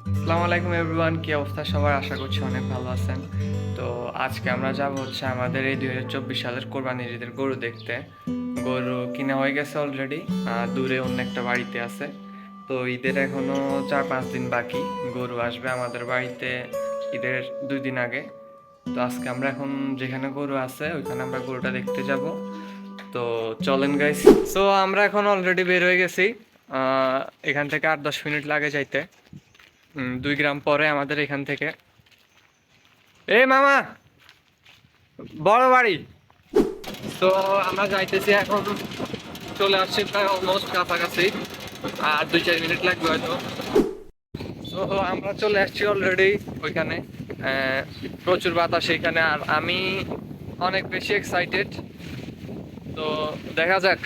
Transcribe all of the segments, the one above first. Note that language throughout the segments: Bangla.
আসসালামু আলাইকুম এভরিওয়ান, কি অবস্থা সবার? আশা করছি অনেক ভালো আছেন। তো আজকে আমরা যাব হচ্ছে আমাদের এই 2024 সালের কোরবানির ঈদের গরু দেখতে। গরু কিনা হয়ে গেছে অলরেডি, দূরে অন্য একটা বাড়িতে আছে। তো ঈদের এখনো 4-5 দিন বাকি। গরু আসবে আমাদের বাড়িতে ঈদের 2 দিন আগে। তো আজকে আমরা এখন যেখানে গরু আছে ওইখানে আমরা গরুটা দেখতে যাব। তো চলেন গাইস। সো আমরা এখন অলরেডি বের হয়ে গেছি। এখান থেকে 8-10 মিনিট লাগে যাইতে। 2 গ্রাম পরে আমাদের এখান থেকে। এ মামা, বড় বাড়ি। তো আমরা যাইতেছি এখন, চলে আসছি প্রায় অলমোস্ট কাছাকাছি। আর 2-4 মিনিট লাগবে হয়তো। তো আমরা চলে আসছি অলরেডি ওইখানে। প্রচুর বাতাস এখানে, আর আমি অনেক বেশি এক্সাইটেড। তো দেখা যাক।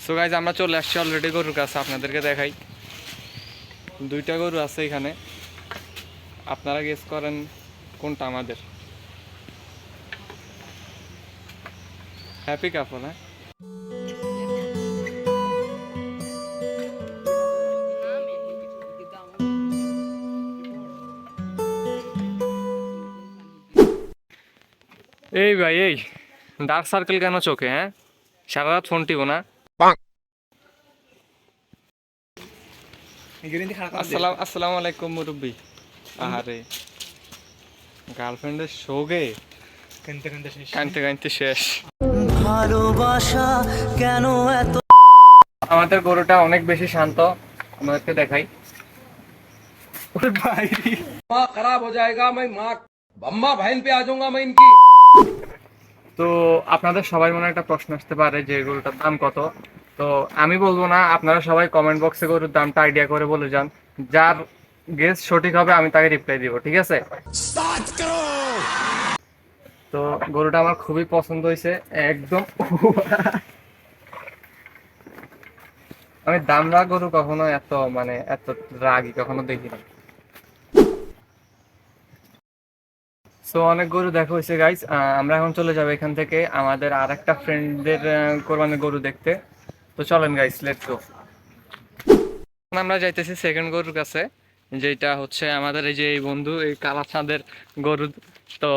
সো গাইজ, আমরা চলে আসছি অলরেডি গরুর কাছে। আপনাদেরকে দেখাই, 2টা গরু আছে এখানে। আপনারা গেস করেন কোনটা আমাদের। হ্যাপি কাপল, হ্যাঁ। এই ভাই, এই ডার্ক সার্কেল কেন চোখে? হ্যাঁ, সারা রাত ফোন টিপো না। আসসালামু আলাইকুম মুরব্বি। আরে গার্লফ্রেন্ডের শোকে কানতে কানতে শেষ। ভালোবাসা কেন এত? আমাদের গরুটা অনেক বেশি শান্ত, আমাদেরকে দেখাই। ওরে ভাই, दिमाग खराब हो जाएगा। मैं माँ अम्मा बहन पे आ जाऊंगा मैं इनकी। তো আপনাদের সবাই মনে একটা প্রশ্ন আসতে পারে যে গরুটার দাম কত। তো আমি বলবো না, আপনারা সবাই কমেন্ট বক্সে গরুর দামটা আইডিয়া করে বলে যান। যার গেস সঠিক হবে আমি তাকে রিপ্লাই দিব, ঠিক আছে? তো গরুটা আমার খুবই পছন্দ হয়েছে একদম। আমি দামরা গরু কখনো এত মানে এত রাগী কখনো দেখিনি। সো অনেক গরু দেখা হয়েছে গাইস। আমরা এখন চলে যাবো এখান থেকে আমাদের আর একটা ফ্রেন্ডদের কোরবানির গরু দেখতে। তো চলেন গাইস, লেটস গো। আমরা যাইতেছি সেকেন্ড গরুর কাছে, যেটা হচ্ছে আমাদের এই যে এই বন্ধু, এই কালা চাঁদের গরু। তো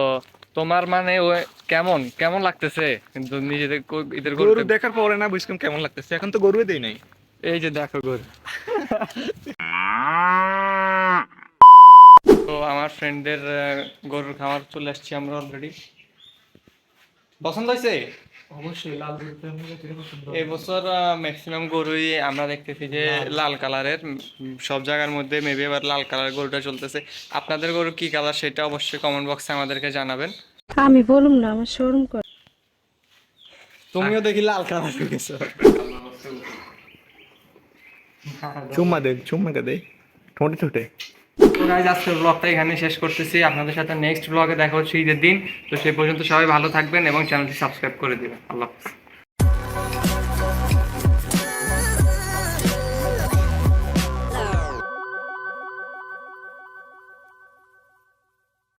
তোমার মানে ও কেমন কেমন লাগতেছে কিন্তু নিজেদের ঈদের গরু গরু দেখার পরে না বুঝলাম কেমন লাগতেছে। এখন তো গরুই দেই নাই। এই যে দেখো গরু। তো আমার ফ্রেন্ডদের গরুর খামার চলে আসছি আমরা অলরেডি। পছন্দ হয়েছে? অবশ্যই লাল গরুতে পছন্দ। এবছর ম্যাক্সিমাম গরুই আমরা দেখতেছি যে লাল কালারের। সব জায়গার মধ্যে মেবি এবার লাল কালার গরুটা চলতেছে। আপনাদের গরু কি কালার সেটা অবশ্যই কমেন্ট বক্সে আমাদেরকে জানাবেন। আমি বলুম না, আমার শোরুম করে। তুমিও দেখি লাল কালার গেছো। চুম্মা দে ঠোঁটে ঠোঁটে। তো গাইজ, আজকের ব্লগটা এখানে শেষ করতেছি। আপনাদের সাথে নেক্সট ব্লগে দেখা হচ্ছে ঈদের দিন। তো সেই পর্যন্ত সবাই ভালো থাকবেন এবং চ্যানেলটি সাবস্ক্রাইব করে দিবেন। আল্লাহ হাফেজ।